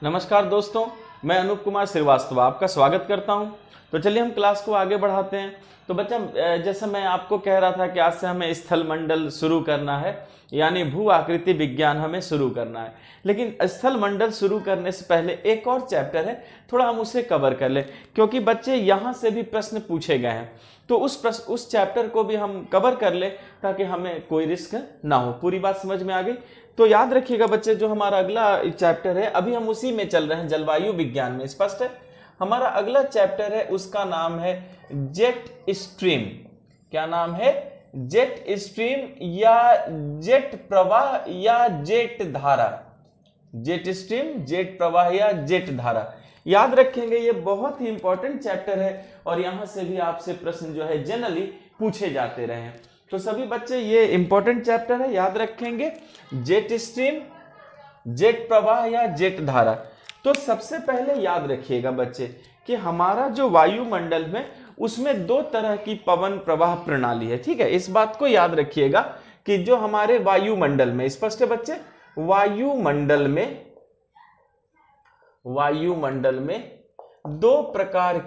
नमस्कार दोस्तों, मैं अनूप कुमार श्रीवास्तव आपका स्वागत करता हूं। तो चलिए हम क्लास को आगे बढ़ाते हैं। तो बच्चा, जैसा मैं आपको कह रहा था कि आज से हमें स्थल मंडल शुरू करना है, यानी भू आकृति विज्ञान हमें शुरू करना है। लेकिन स्थल मंडल शुरू करने से पहले एक और चैप्टर है, थोड़ा हम उसे कवर कर लें, क्योंकि बच्चे यहाँ से भी प्रश्न पूछे गए हैं। तो उस चैप्टर को भी हम कवर कर ले ताकि हमें कोई रिस्क ना हो। पूरी बात समझ में आ गई? तो याद रखिएगा बच्चे, जो हमारा अगला चैप्टर है, अभी हम उसी में चल रहे हैं, जलवायु विज्ञान में। स्पष्ट है? हमारा अगला चैप्टर है, उसका नाम है जेट स्ट्रीम। क्या नाम है? जेट स्ट्रीम या जेट प्रवाह या जेट धारा। जेट स्ट्रीम, जेट प्रवाह या जेट धारा। याद रखेंगे, ये बहुत ही इंपॉर्टेंट चैप्टर है और यहां से भी आपसे प्रश्न जो है जनरली पूछे जाते रहे हैं। तो सभी बच्चे, ये इंपॉर्टेंट चैप्टर है, याद रखेंगे। जेट स्ट्रीम, जेट प्रवाह या जेट धारा। तो सबसे पहले याद रखिएगा बच्चे कि हमारा जो वायुमंडल में, उसमें दो तरह की पवन प्रवाह प्रणाली है। ठीक है, इस बात को याद रखिएगा कि जो हमारे वायुमंडल में, स्पष्ट है बच्चे, वायुमंडल में दो प्रकार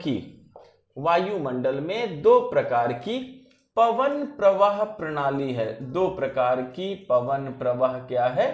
की पवन प्रवाह प्रणाली है। दो प्रकार की पवन प्रवाह क्या है?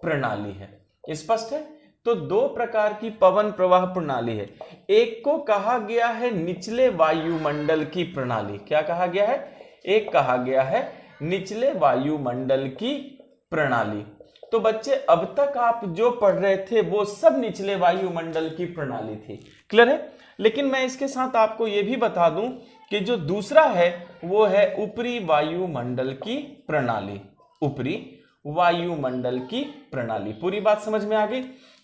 प्रणाली है। स्पष्ट है? तो दो प्रकार की पवन प्रवाह प्रणाली है। एक को कहा गया है निचले वायुमंडल की प्रणाली। क्या कहा गया है? एक कहा गया है निचले वायुमंडल की प्रणाली। तो बच्चे, अब तक आप जो पढ़ रहे थे वो सब निचले वायुमंडल की प्रणाली थी। क्लियर है? लेकिन मैं इसके साथ आपको यह भी बता दूं कि जो दूसरा है वो है ऊपरी वायुमंडल की प्रणाली। ऊपरी वायुमंडल की प्रणाली। पूरी बात समझ में आ गई?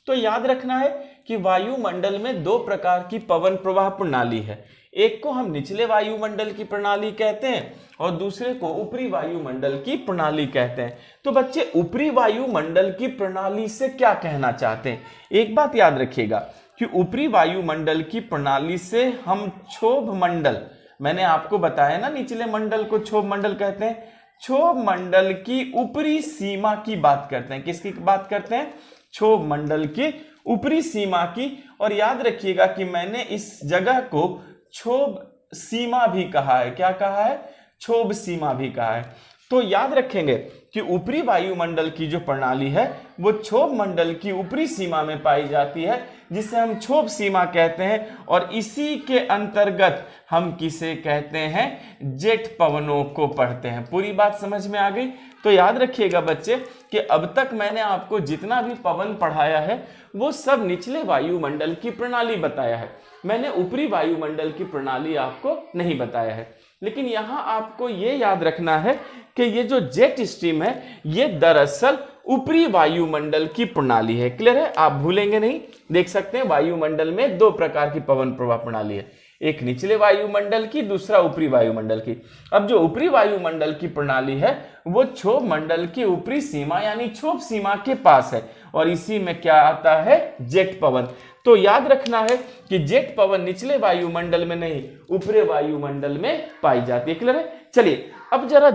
तो याद रखना है कि वायुमंडल में दो प्रकार की पवन प्रवाह प्रणाली है। एक को हम निचले वायुमंडल की प्रणाली कहते हैं और दूसरे को ऊपरी वायुमंडल की प्रणाली कहते हैं। तो बच्चे, ऊपरी वायुमंडल की प्रणाली से क्या कहना चाहते हैं? एक बात याद रखिएगा कि ऊपरी वायुमंडल की प्रणाली से हम क्षोभ मंडल, मैंने आपको बताया ना, निचले मंडल को क्षोभ मंडल कहते हैं। क्षोभ मंडल की ऊपरी सीमा की बात करते हैं। किसकी बात करते हैं? क्षोभ मंडल की ऊपरी सीमा की। और याद रखिएगा कि मैंने इस जगह को क्षोभ सीमा भी कहा है। क्या कहा है? क्षोभ सीमा भी कहा है। तो याद रखेंगे कि ऊपरी वायुमंडल की जो प्रणाली है वो क्षोभ मंडल की ऊपरी सीमा में पाई जाती है, जिसे हम क्षोभ सीमा कहते हैं। और इसी के अंतर्गत हम किसे कहते हैं? जेट पवनों को पढ़ते हैं। पूरी बात समझ में आ गई? तो याद रखिएगा बच्चे कि अब तक मैंने आपको जितना भी पवन पढ़ाया है वो सब निचले वायुमंडल की प्रणाली बताया है। मैंने ऊपरी वायुमंडल की प्रणाली आपको नहीं बताया है। लेकिन यहां आपको ये याद रखना है कि ये जो जेट स्ट्रीम है ये दरअसल ऊपरी वायुमंडल की प्रणाली है। क्लियर है? आप भूलेंगे नहीं। देख सकते हैं, वायुमंडल में दो प्रकार की पवन प्रवाह प्रणाली है, एक निचले वायुमंडल की, दूसरा ऊपरी वायुमंडल की। अब जो ऊपरी वायुमंडल की प्रणाली है वो क्षोभ मंडल की ऊपरी सीमा यानी क्षोभ सीमा के पास है और इसी में क्या आता है? जेट पवन। तो याद रखना है कि जेट पवन निचले वायुमंडल में नहीं, ऊपरी वायुमंडल में पाई जाती है। क्लियर है? चलिए अब जरा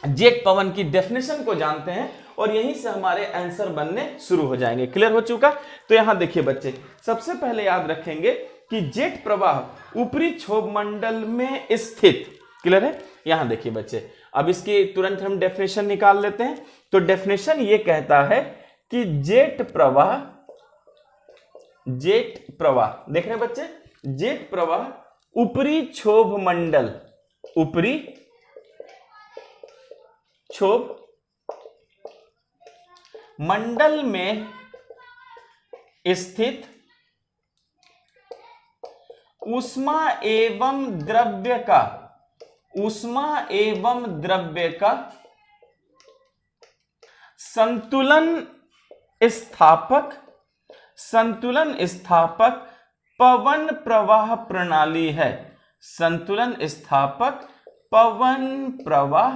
जेट पवन की डेफिनेशन को जानते हैं और यहीं से हमारे आंसर बनने शुरू हो जाएंगे। क्लियर हो चुका? तो यहां देखिए बच्चे, सबसे पहले याद रखेंगे कि जेट प्रवाह ऊपरी क्षोभ मंडल में स्थित। क्लियर है? यहां देखिए बच्चे, अब इसकी तुरंत हम डेफिनेशन निकाल लेते हैं। तो डेफिनेशन ये कहता है कि जेट प्रवाह, देख रहे हैं बच्चे, जेट प्रवाह ऊपरी क्षोभ मंडल, ऊपरी क्षोभ मंडल में स्थित ऊष्मा एवं द्रव्य का संतुलन स्थापक पवन प्रवाह प्रणाली है। संतुलन स्थापक पवन प्रवाह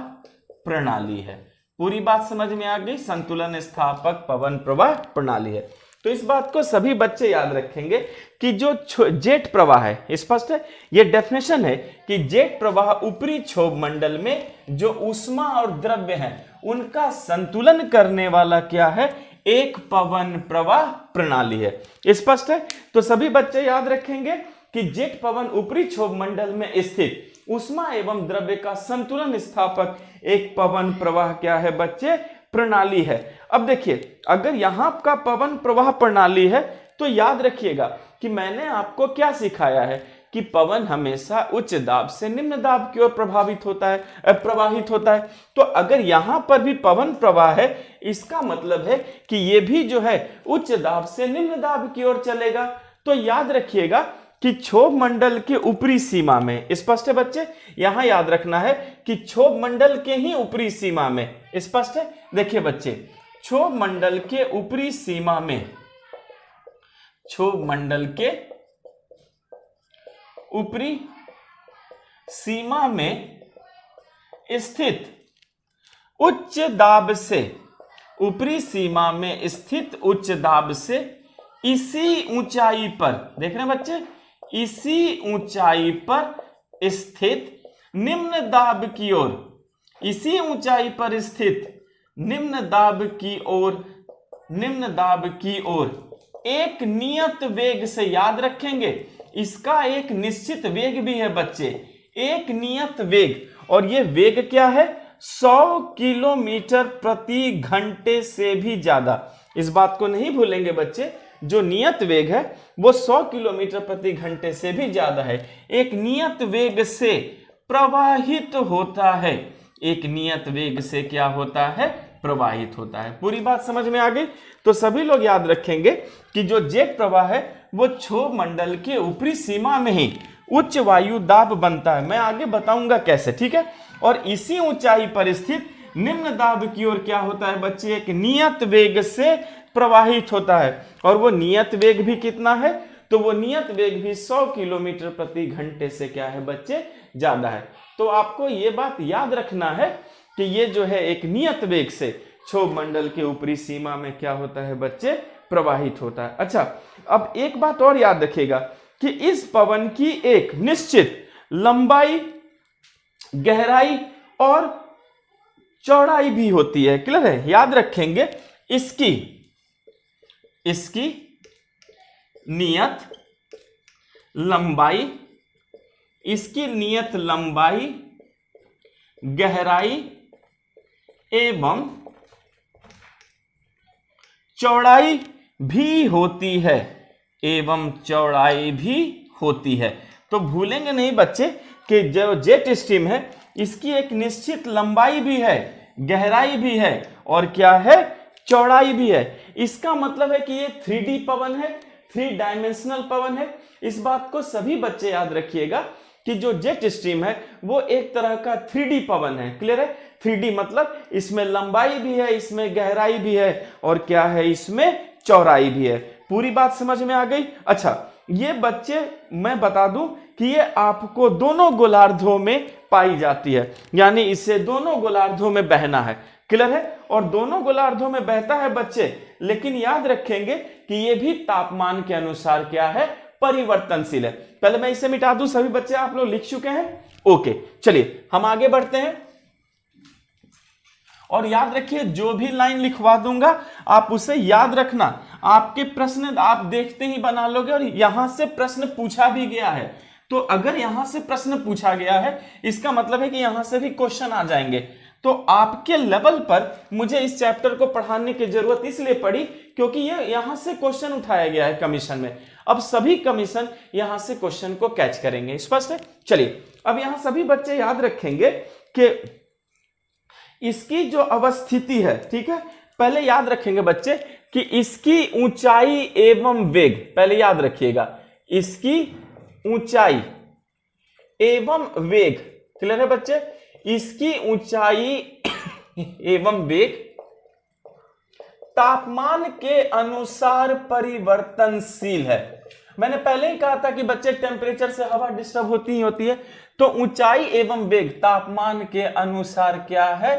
प्रणाली है। पूरी बात समझ में आ गई? संतुलन स्थापक पवन प्रवाह प्रणाली है। तो इस बात को सभी बच्चे याद रखेंगे कि जो जेट प्रवाह है, स्पष्ट है, यह डेफिनेशन है कि जेट प्रवाह ऊपरी क्षोभ मंडल में जो ऊष्मा और द्रव्य हैं उनका संतुलन करने वाला क्या है? एक पवन प्रवाह प्रणाली है। स्पष्ट है? तो सभी बच्चे याद रखेंगे कि जेट पवन ऊपरी क्षोभ मंडल में स्थित ऊष्मा एवं द्रव्य का संतुलन स्थापक एक पवन प्रवाह क्या है बच्चे? प्रणाली है। अब देखिए, अगर यहां का पवन प्रवाह प्रणाली है तो याद रखिएगा कि मैंने आपको क्या सिखाया है कि पवन हमेशा उच्च दाब से निम्न दाब की ओर प्रवाहित होता है। तो अगर यहां पर भी पवन प्रवाह है, इसका मतलब है कि ये भी जो है उच्च दाब से निम्न दाब की ओर चलेगा। तो याद रखिएगा कि क्षोभ मंडल के ऊपरी सीमा में, स्पष्ट है बच्चे? यहां याद रखना है कि क्षोभ मंडल के ही ऊपरी सीमा में, स्पष्ट है? देखिए बच्चे, क्षोभ मंडल के ऊपरी सीमा में, क्षोभ मंडल के ऊपरी सीमा में स्थित उच्च दाब से, ऊपरी सीमा में स्थित उच्च दाब से इसी ऊंचाई पर, देख रहे हैं बच्चे, इसी ऊंचाई पर स्थित निम्न दाब की ओर, इसी ऊंचाई पर स्थित निम्न दाब की ओर, निम्न दाब की ओर एक नियत वेग से, याद रखेंगे इसका एक निश्चित वेग भी है बच्चे, एक नियत वेग, और ये वेग क्या है? 100 किलोमीटर प्रति घंटे से भी ज्यादा। इस बात को नहीं भूलेंगे बच्चे, जो नियत वेग है वो 100 किलोमीटर प्रति घंटे से भी ज्यादा है, एक नियत वेग से प्रवाहित होता है, एक नियत वेग से क्या होता है? प्रवाहित होता है। पूरी बात समझ में आ गई? तो सभी लोग याद रखेंगे कि जो जेट प्रवाह है वो क्षोभ मंडल के ऊपरी सीमा में ही उच्च वायु दाब बनता है। मैं आगे बताऊंगा कैसे, ठीक है? और इसी ऊंचाई पर स्थित निम्न दाब की ओर क्या होता है बच्चे? एक नियत वेग से प्रवाहित होता है। और वो नियत वेग भी कितना है? तो वो नियत वेग भी 100 किलोमीटर प्रति घंटे से क्या है बच्चे? ज्यादा है। तो आपको ये बात याद रखना है कि ये जो है एक नियत वेग से क्षोभ मंडल के ऊपरी सीमा में क्या होता है बच्चे? प्रवाहित होता है। अच्छा, अब एक बात और याद रखिएगा कि इस पवन की एक निश्चित लंबाई, गहराई और चौड़ाई भी होती है। क्लियर है? याद रखेंगे इसकी नियत लंबाई, इसकी नियत लंबाई, गहराई एवं चौड़ाई भी होती है, एवं चौड़ाई भी होती है। तो भूलेंगे नहीं बच्चे कि जो जेट स्ट्रीम है इसकी एक निश्चित लंबाई भी है, गहराई भी है और क्या है? चौड़ाई भी है। इसका मतलब है कि ये 3D पवन है, 3 डायमेंशनल पवन है। इस बात को सभी बच्चे याद रखिएगा कि जो जेट स्ट्रीम है वो एक तरह का 3D पवन है। क्लियर है? 3D मतलब इसमें लंबाई भी है, इसमें गहराई भी है और क्या है? इसमें चौड़ाई भी है। पूरी बात समझ में आ गई? अच्छा, ये बच्चे मैं बता दूं कि ये आपको दोनों गोलार्धों में पाई जाती है, यानी इसे दोनों गोलार्धों में बहना है। क्लियर है? और दोनों गोलार्धों में बहता है बच्चे, लेकिन याद रखेंगे कि ये भी तापमान के अनुसार क्या है? परिवर्तनशील है। पहले मैं इसे मिटा दूं, सभी बच्चे आप लोग लिख चुके हैं? ओके, चलिए हम आगे बढ़ते हैं। और याद रखिए, जो भी लाइन लिखवा दूंगा आप उसे याद रखना। आपके प्रश्न आप देखते ही बना लोगे, और यहां से प्रश्न पूछा भी गया है। तो अगर यहां से प्रश्न पूछा गया है, इसका मतलब है कि यहां से भी क्वेश्चन आ जाएंगे। तो आपके लेवल पर मुझे इस चैप्टर को पढ़ाने की जरूरत इसलिए पड़ी क्योंकि ये यहां से क्वेश्चन उठाया गया है कमीशन में। अब सभी कमीशन यहां से क्वेश्चन को कैच करेंगे। स्पष्ट है? चलिए, अब यहां सभी बच्चे याद रखेंगे कि इसकी जो अवस्थिति है, ठीक है, पहले याद रखेंगे बच्चे कि इसकी ऊंचाई एवं वेग, पहले याद रखिएगा इसकी ऊंचाई एवं वेग। क्लियर है बच्चे? इसकी ऊंचाई एवं वेग तापमान के अनुसार परिवर्तनशील है। मैंने पहले ही कहा था कि बच्चे टेम्परेचर से हवा डिस्टर्ब होती ही होती है। तो ऊंचाई एवं वेग तापमान के अनुसार क्या है?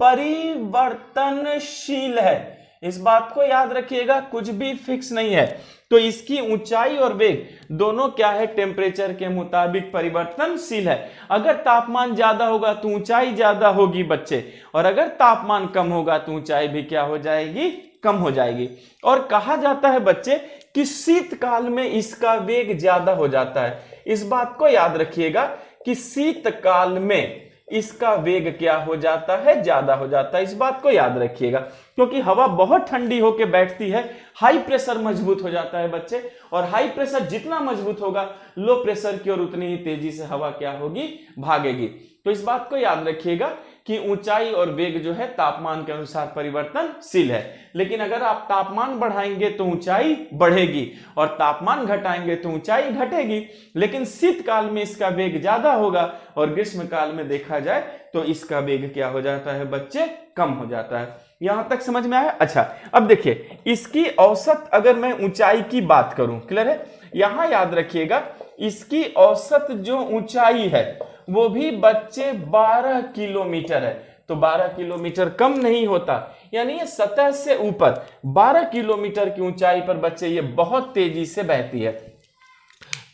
परिवर्तनशील है। इस बात को याद रखिएगा, कुछ भी फिक्स नहीं है। तो इसकी ऊंचाई और वेग दोनों क्या है? टेम्परेचर के मुताबिक परिवर्तनशील है। अगर तापमान ज्यादा होगा तो ऊंचाई ज्यादा होगी बच्चे, और अगर तापमान कम होगा तो ऊंचाई भी क्या हो जाएगी? कम हो जाएगी। और कहा जाता है बच्चे कि शीतकाल में इसका वेग ज्यादा हो जाता है। इस बात को याद रखिएगा कि शीतकाल में इसका वेग क्या हो जाता है, ज्यादा हो जाता है। इस बात को याद रखिएगा, क्योंकि हवा बहुत ठंडी होकर बैठती है, हाई प्रेशर मजबूत हो जाता है बच्चे, और हाई प्रेशर जितना मजबूत होगा लो प्रेशर की ओर उतनी ही तेजी से हवा क्या होगी, भागेगी। तो इस बात को याद रखिएगा कि ऊंचाई और वेग जो है तापमान के अनुसार परिवर्तनशील है। लेकिन अगर आप तापमान बढ़ाएंगे तो ऊंचाई बढ़ेगी और तापमान घटाएंगे तो ऊंचाई घटेगी। लेकिन शीतकाल में इसका वेग ज्यादा होगा और ग्रीष्म काल में देखा जाए तो इसका वेग क्या हो जाता है बच्चे, कम हो जाता है। यहां तक समझ में आया? अच्छा, अब देखिए इसकी औसत अगर मैं ऊंचाई की बात करूं, क्लियर है? यहां याद रखिएगा इसकी औसत जो ऊंचाई है वो भी बच्चे 12 किलोमीटर है। तो 12 किलोमीटर कम नहीं होता, यानी ये सतह से ऊपर 12 किलोमीटर की ऊंचाई पर बच्चे ये बहुत तेजी से बहती है।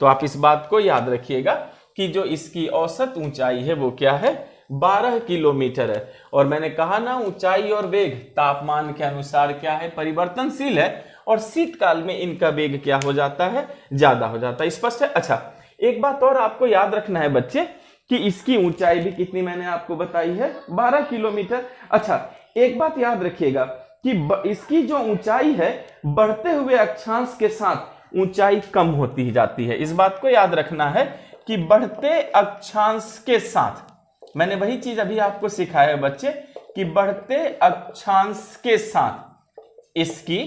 तो आप इस बात को याद रखिएगा कि जो इसकी औसत ऊंचाई है वो क्या है, 12 किलोमीटर है। और मैंने कहा ना ऊंचाई और वेग तापमान के अनुसार क्या है, परिवर्तनशील है, और शीतकाल में इनका वेग क्या हो जाता है, ज्यादा हो जाता है। स्पष्ट है? अच्छा, एक बात और आपको याद रखना है बच्चे कि इसकी ऊंचाई भी कितनी मैंने आपको बताई है, 12 किलोमीटर। अच्छा, एक बात याद रखिएगा कि इसकी जो ऊंचाई है बढ़ते हुए अक्षांश के साथ ऊंचाई कम होती जाती है। इस बात को याद रखना है कि बढ़ते अक्षांश के साथ, मैंने वही चीज अभी आपको सिखाया है बच्चे कि बढ़ते अक्षांश के साथ इसकी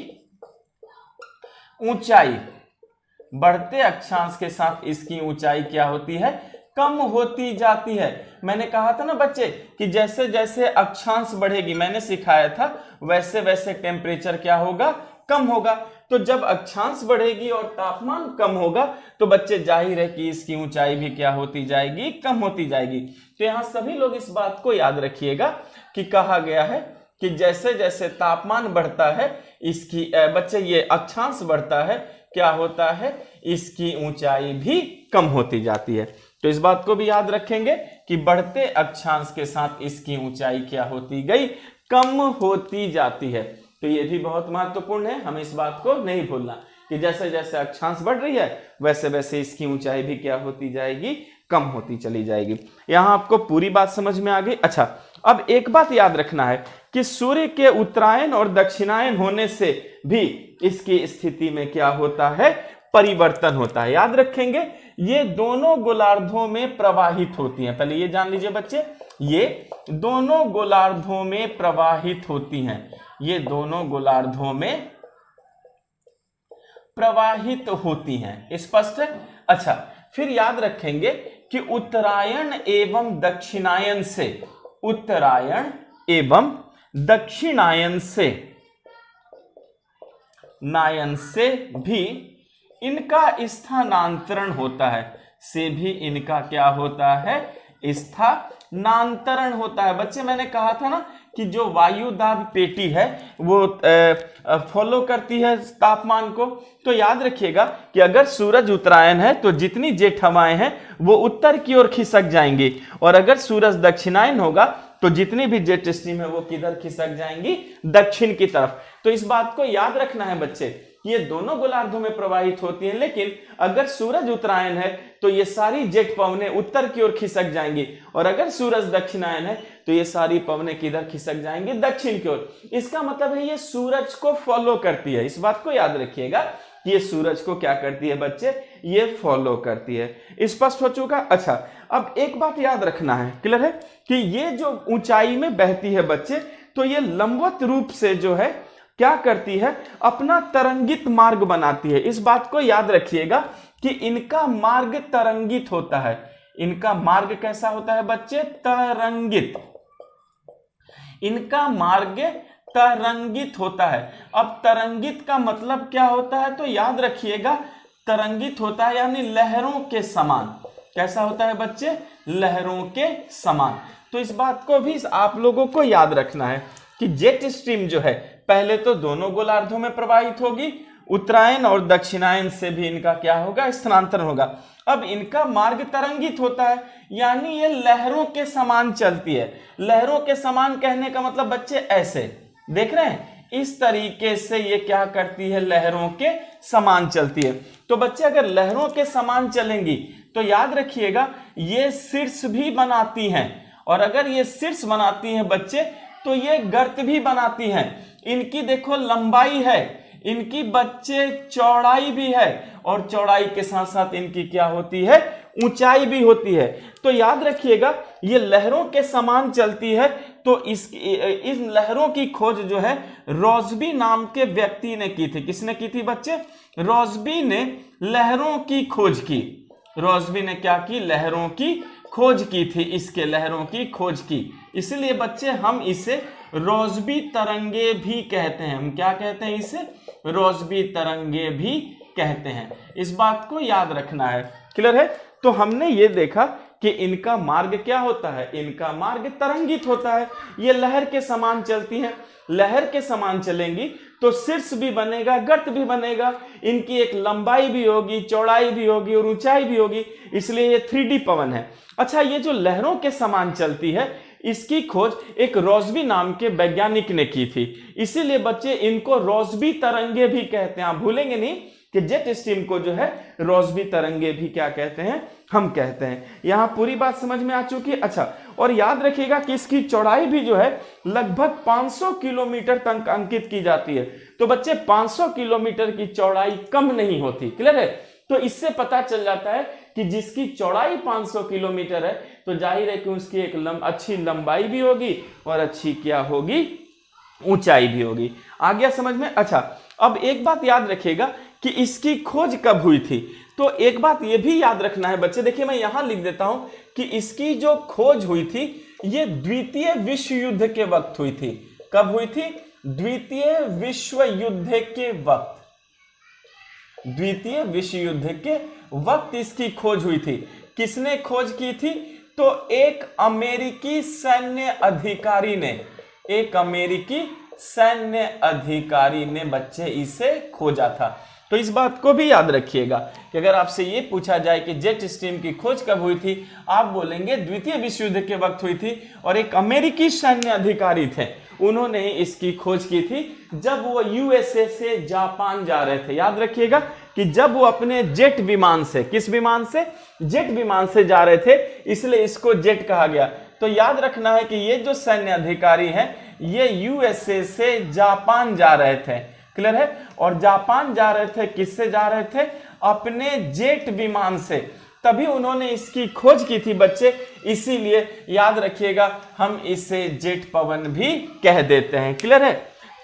ऊंचाई, बढ़ते अक्षांश के साथ इसकी ऊंचाई क्या होती है, कम होती जाती है। मैंने कहा था ना बच्चे कि जैसे जैसे अक्षांश बढ़ेगी, मैंने सिखाया था वैसे वैसे टेम्परेचर क्या होगा, कम होगा। तो जब अक्षांश बढ़ेगी और तापमान कम होगा तो बच्चे जाहिर है कि इसकी ऊंचाई भी क्या होती जाएगी, कम होती जाएगी। तो यहां सभी लोग इस बात को याद रखिएगा कि कहा गया है कि जैसे जैसे तापमान बढ़ता है इसकी बच्चे ये अक्षांश बढ़ता है, क्या होता है, इसकी ऊंचाई भी कम होती जाती है। तो इस बात को भी याद रखेंगे कि बढ़ते अक्षांश के साथ इसकी ऊंचाई क्या होती गई, कम होती जाती है। तो ये भी बहुत महत्वपूर्ण है, हमें इस बात को नहीं भूलना कि जैसे जैसे अक्षांश बढ़ रही है वैसे वैसे इसकी ऊंचाई भी क्या होती जाएगी, कम होती चली जाएगी। यहां आपको पूरी बात समझ में आ गई? अच्छा, अब एक बात याद रखना है कि सूर्य के उत्तरायण और दक्षिणायन होने से भी इसकी स्थिति में क्या होता है, परिवर्तन होता है। याद रखेंगे ये दोनों गोलार्धों में प्रवाहित होती हैं। पहले ये जान लीजिए बच्चे, ये दोनों गोलार्धों में प्रवाहित होती हैं, ये दोनों गोलार्धों में प्रवाहित होती हैं। स्पष्ट है? अच्छा, फिर याद रखेंगे कि उत्तरायण एवं दक्षिणायन से, उत्तरायण एवं दक्षिणायन से, नायन से भी इनका स्थानांतरण होता है, से भी इनका क्या होता है, स्थानांतरण होता है। बच्चे मैंने कहा था ना कि जो वायु दाब पेटी है वो फॉलो करती है तापमान को। तो याद रखिएगा कि अगर सूरज उत्तरायण है तो जितनी जेट हवाएं हैं वो उत्तर की ओर खिसक जाएंगी, और अगर सूरज दक्षिणायन होगा तो जितनी भी जेट स्ट्रीम है वो किधर खिसक जाएंगी, दक्षिण की तरफ। तो इस बात को याद रखना है बच्चे, ये दोनों गोलार्धों में प्रवाहित होती हैं, लेकिन अगर सूरज उत्तरायण है तो ये सारी जेट पवनें उत्तर की ओर खिसक जाएंगी, और अगर सूरज दक्षिणायन है तो ये सारी पवनें किधर खिसक जाएंगी, दक्षिण की ओर। इसका मतलब है ये सूरज को फॉलो करती है। इस बात को याद रखिएगा, ये सूरज को क्या करती है बच्चे, ये फॉलो करती है। स्पष्ट हो चुका? अच्छा, अब एक बात याद रखना है, क्लियर है, कि ये जो ऊंचाई में बहती है बच्चे, तो ये लंबवत रूप से जो है क्या करती है, अपना तरंगित मार्ग बनाती है। इस बात को याद रखिएगा कि इनका मार्ग तरंगित होता है। इनका मार्ग कैसा होता है बच्चे, तरंगित। इनका मार्ग तरंगित होता है। अब तरंगित का मतलब क्या होता है, तो याद रखिएगा तरंगित होता है यानी लहरों के समान। कैसा होता है बच्चे, लहरों के समान। तो इस बात को भी आप लोगों को याद रखना है कि जेट स्ट्रीम जो है पहले तो दोनों गोलार्धों में प्रवाहित होगी, उत्तरायण और दक्षिणायन से भी इनका क्या होगा, स्थानांतरण होगा। अब इनका मार्ग तरंगित होता है यानी ये लहरों के समान चलती है। लहरों के समान कहने का मतलब बच्चे ऐसे देख रहे हैं, इस तरीके से ये क्या करती है, लहरों के समान चलती है। तो बच्चे अगर लहरों के समान चलेंगी तो याद रखिएगा ये शीर्ष भी बनाती हैं, और अगर ये शीर्ष बनाती हैं बच्चे तो ये गर्त भी बनाती हैं। इनकी देखो लंबाई है, इनकी बच्चे चौड़ाई भी है, और चौड़ाई के साथ साथ इनकी क्या होती है, ऊंचाई भी होती है। तो याद रखिएगा ये लहरों के समान चलती है। तो इस लहरों की खोज जो है रोज़बी नाम के व्यक्ति ने की थी। किसने की थी बच्चे? रोज़बी ने लहरों की खोज की। रोज़बी ने क्या की? लहरों की खोज की थी, इसके लहरों की खोज की। इसलिए बच्चे हम इसे रोज़बी तरंगे भी कहते हैं। हम क्या कहते हैं इसे? रोज़बी तरंगे भी कहते हैं। इस बात को याद रखना है। क्लियर है? तो हमने ये देखा कि इनका मार्ग क्या होता है, इनका मार्ग तरंगित होता है। ये लहर के समान चलती हैं, लहर के समान चलेंगी तो शीर्ष भी बनेगा, गर्त भी बनेगा, इनकी एक लंबाई भी होगी, चौड़ाई भी होगी और ऊंचाई भी होगी, इसलिए ये 3D पवन है। अच्छा, ये जो लहरों के समान चलती है इसकी खोज एक रोज़बी नाम के वैज्ञानिक ने की थी। इसीलिए बच्चे इनको रोज़बी तरंगे भी कहते हैं। आप भूलेंगे नहीं कि जेट स्ट्रीम को जो है रोज़बी तरंगे भी क्या कहते हैं, हम कहते हैं। यहां पूरी बात समझ में आ चुकी है। अच्छा, और याद रखिएगा कि इसकी चौड़ाई भी जो है लगभग 500 किलोमीटर तक अंकित की जाती है। तो बच्चे 500 किलोमीटर की चौड़ाई कम नहीं होती। क्लियर है? तो इससे पता चल जाता है कि जिसकी चौड़ाई 500 किलोमीटर है तो जाहिर है कि उसकी एक अच्छी लंबाई भी होगी और अच्छी क्या होगी, ऊंचाई भी होगी। आ गया समझ में? अच्छा, अब एक बात याद रखिएगा कि इसकी खोज कब हुई थी। तो एक बात ये भी याद रखना है बच्चे, देखिए मैं यहां लिख देता हूं कि इसकी जो खोज हुई थी ये द्वितीय विश्व युद्ध के वक्त हुई थी। कब हुई थी? द्वितीय विश्व युद्ध के वक्त। द्वितीय विश्व युद्ध के वक्त इसकी खोज हुई थी। किसने खोज की थी? तो एक अमेरिकी सैन्य अधिकारी ने, एक अमेरिकी सैन्य अधिकारी ने बच्चे इसे खोजा था। तो इस बात को भी याद रखिएगा कि अगर आपसे ये पूछा जाए कि जेट स्ट्रीम की खोज कब हुई थी, आप बोलेंगे द्वितीय विश्व युद्ध के वक्त हुई थी, और एक अमेरिकी सैन्य अधिकारी थे, उन्होंने इसकी खोज की थी जब वो यूएसए से जापान जा रहे थे। याद रखिएगा कि जब वो अपने जेट विमान से, किस विमान से? जेट विमान से जा रहे थे, इसलिए इसको जेट कहा गया। तो याद रखना है कि ये जो सैन्य अधिकारी हैं ये यूएसए से जापान जा रहे थे। क्लियर है? और जापान जा रहे थे, किससे जा रहे थे? अपने जेट विमान से। तभी उन्होंने इसकी खोज की थी बच्चे, इसीलिए याद रखिएगा हम इसे जेट पवन भी कह देते हैं। क्लियर है?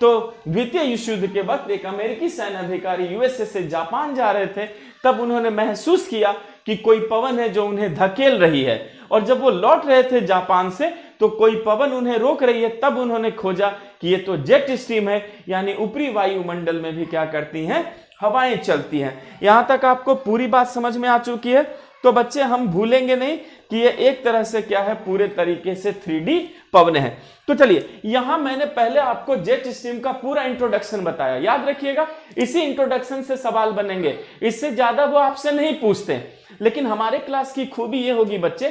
तो द्वितीय विश्व युद्ध के वक्त एक अमेरिकी सैन्य अधिकारी यूएसए से जापान जा रहे थे, तब उन्होंने महसूस किया कि कोई पवन है जो उन्हें धकेल रही है, और जब वो लौट रहे थे जापान से तो कोई पवन उन्हें रोक रही है। तब उन्होंने खोजा कि ये तो जेट स्ट्रीम है, यानी ऊपरी वायुमंडल में भी क्या करती हैं, हवाएं चलती हैं। यहां तक आपको पूरी बात समझ में आ चुकी है। तो बच्चे हम भूलेंगे नहीं कि ये एक तरह से क्या है, पूरे तरीके से 3D पवन है। तो चलिए, यहां मैंने पहले आपको जेट स्ट्रीम का पूरा इंट्रोडक्शन बताया, याद रखिएगा। इसी इंट्रोडक्शन से सवाल बनेंगे, इससे ज्यादा वो आपसे नहीं पूछते। लेकिन हमारे क्लास की खूबी ये होगी बच्चे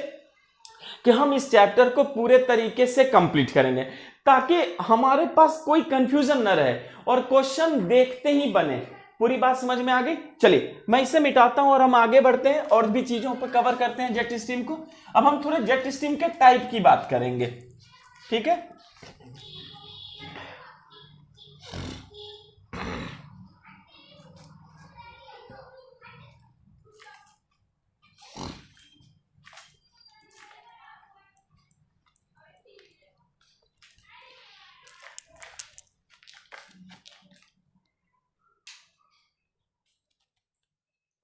कि हम इस चैप्टर को पूरे तरीके से कंप्लीट करेंगे, ताकि हमारे पास कोई कंफ्यूजन न रहे और क्वेश्चन देखते ही बने। पूरी बात समझ में आ गई? चलिए मैं इसे मिटाता हूं और हम आगे बढ़ते हैं और भी चीजों पर कवर करते हैं जेट स्ट्रीम को। अब हम थोड़े जेट स्ट्रीम के टाइप की बात करेंगे, ठीक है?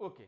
ओके।